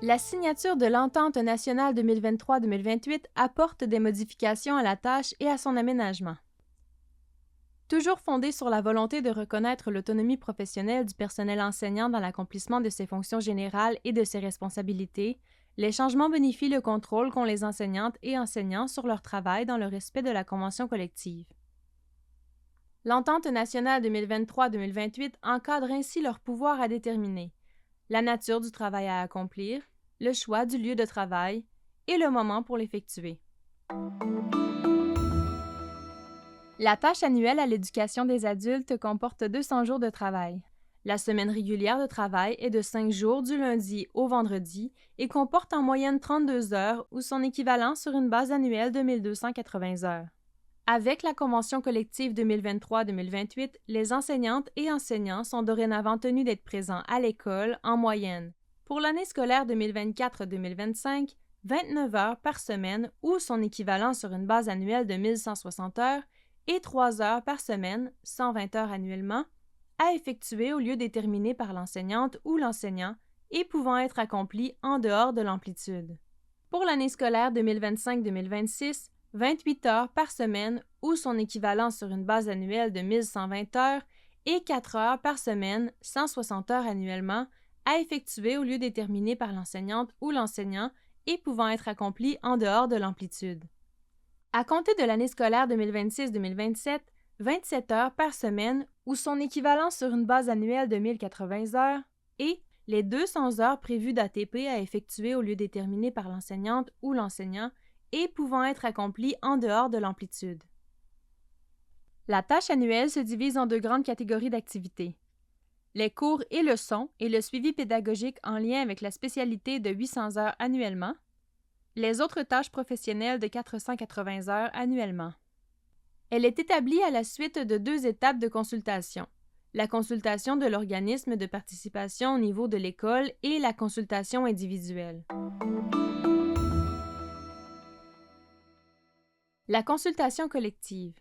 La signature de l'Entente nationale 2023-2028 apporte des modifications à la tâche et à son aménagement. Toujours fondée sur la volonté de reconnaître l'autonomie professionnelle du personnel enseignant dans l'accomplissement de ses fonctions générales et de ses responsabilités, les changements bonifient le contrôle qu'ont les enseignantes et enseignants sur leur travail dans le respect de la convention collective. L'Entente nationale 2023-2028 encadre ainsi leur pouvoir à déterminer la nature du travail à accomplir, le choix du lieu de travail et le moment pour l'effectuer. La tâche annuelle à l'éducation des adultes comporte 200 jours de travail. La semaine régulière de travail est de 5 jours du lundi au vendredi et comporte en moyenne 32 heures ou son équivalent sur une base annuelle de 1280 heures. Avec la Convention collective 2023-2028, les enseignantes et enseignants sont dorénavant tenus d'être présents à l'école en moyenne. Pour l'année scolaire 2024-2025, 29 heures par semaine ou son équivalent sur une base annuelle de 1160 heures et 3 heures par semaine, 120 heures annuellement, à effectuer au lieu déterminé par l'enseignante ou l'enseignant et pouvant être accompli en dehors de l'amplitude. Pour l'année scolaire 2025-2026, 28 heures par semaine ou son équivalent sur une base annuelle de 1120 heures et 4 heures par semaine, 160 heures annuellement, à effectuer au lieu déterminé par l'enseignante ou l'enseignant et pouvant être accompli en dehors de l'amplitude. À compter de l'année scolaire 2026-2027, 27 heures par semaine ou son équivalent sur une base annuelle de 1080 heures et les 200 heures prévues d'ATP à effectuer au lieu déterminé par l'enseignante ou l'enseignant et pouvant être accompli en dehors de l'amplitude. La tâche annuelle se divise en deux grandes catégories d'activités. Les cours et leçons et le suivi pédagogique en lien avec la spécialité de 800 heures annuellement. Les autres tâches professionnelles de 480 heures annuellement. Elle est établie à la suite de 2 étapes de consultation. La consultation de l'organisme de participation au niveau de l'école et la consultation individuelle. La consultation collective.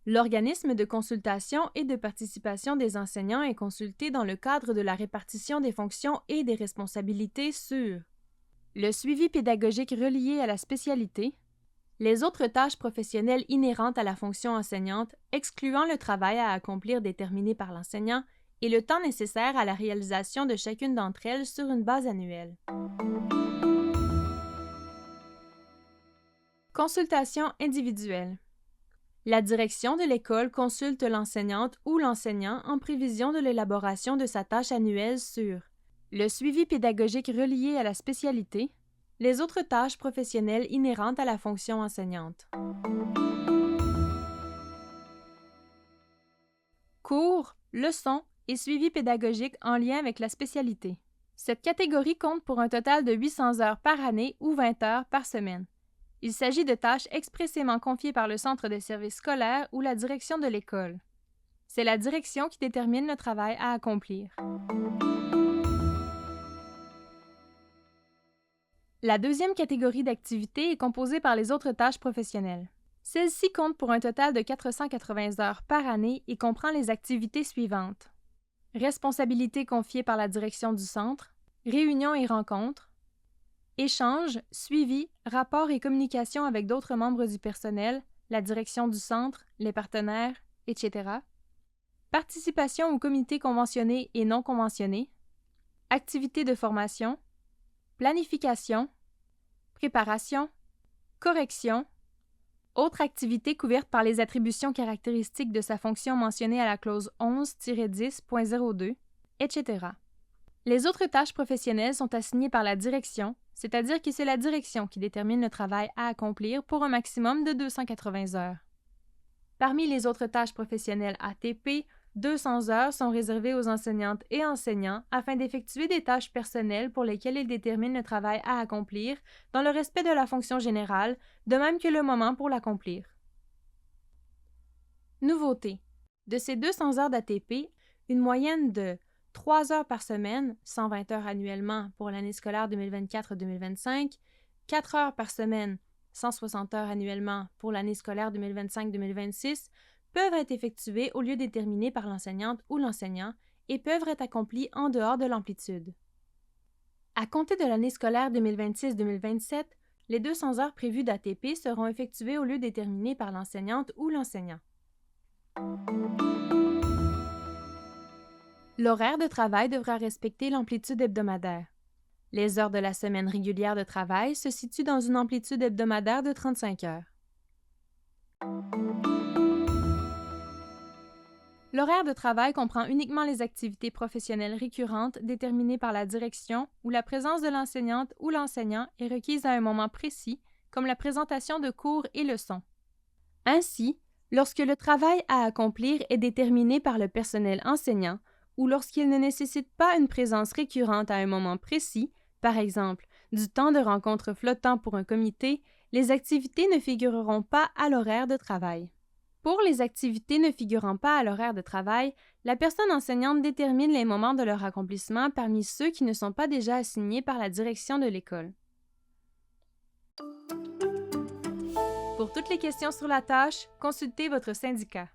L'organisme de consultation et de participation des enseignants est consulté dans le cadre de la répartition des fonctions et des responsabilités sur le suivi pédagogique relié à la spécialité, les autres tâches professionnelles inhérentes à la fonction enseignante, excluant le travail à accomplir déterminé par l'enseignant et le temps nécessaire à la réalisation de chacune d'entre elles sur une base annuelle. Consultation individuelle. La direction de l'école consulte l'enseignante ou l'enseignant en prévision de l'élaboration de sa tâche annuelle sur le suivi pédagogique relié à la spécialité, les autres tâches professionnelles inhérentes à la fonction enseignante. Cours, leçons et suivi pédagogique en lien avec la spécialité. Cette catégorie compte pour un total de 800 heures par année ou 20 heures par semaine. Il s'agit de tâches expressément confiées par le centre de services scolaires ou la direction de l'école. C'est la direction qui détermine le travail à accomplir. La deuxième catégorie d'activités est composée par les autres tâches professionnelles. Celle-ci compte pour un total de 480 heures par année et comprend les activités suivantes. Responsabilités confiées par la direction du centre, réunions et rencontres, échanges, suivi, rapports et communications avec d'autres membres du personnel, la direction du centre, les partenaires, etc. Participation aux comités conventionnés et non conventionnés, activités de formation, planification, préparation, correction, autres activités couvertes par les attributions caractéristiques de sa fonction mentionnées à la clause 11-10.02, etc. Les autres tâches professionnelles sont assignées par la direction, c'est-à-dire que c'est la direction qui détermine le travail à accomplir pour un maximum de 280 heures. Parmi les autres tâches professionnelles ATP, 200 heures sont réservées aux enseignantes et enseignants afin d'effectuer des tâches personnelles pour lesquelles ils déterminent le travail à accomplir dans le respect de la fonction générale, de même que le moment pour l'accomplir. Nouveauté. De ces 200 heures d'ATP, une moyenne de 3 heures par semaine, 120 heures annuellement pour l'année scolaire 2024-2025, 4 heures par semaine, 160 heures annuellement pour l'année scolaire 2025-2026, peuvent être effectuées au lieu déterminé par l'enseignante ou l'enseignant et peuvent être accomplies en dehors de l'amplitude. À compter de l'année scolaire 2026-2027, les 200 heures prévues d'ATP seront effectuées au lieu déterminé par l'enseignante ou l'enseignant. L'horaire de travail devra respecter l'amplitude hebdomadaire. Les heures de la semaine régulière de travail se situent dans une amplitude hebdomadaire de 35 heures. L'horaire de travail comprend uniquement les activités professionnelles récurrentes déterminées par la direction où la présence de l'enseignante ou l'enseignant est requise à un moment précis, comme la présentation de cours et leçons. Ainsi, lorsque le travail à accomplir est déterminé par le personnel enseignant ou lorsqu'il ne nécessite pas une présence récurrente à un moment précis, par exemple du temps de rencontre flottant pour un comité, les activités ne figureront pas à l'horaire de travail. Pour les activités ne figurant pas à l'horaire de travail, la personne enseignante détermine les moments de leur accomplissement parmi ceux qui ne sont pas déjà assignés par la direction de l'école. Pour toutes les questions sur la tâche, consultez votre syndicat.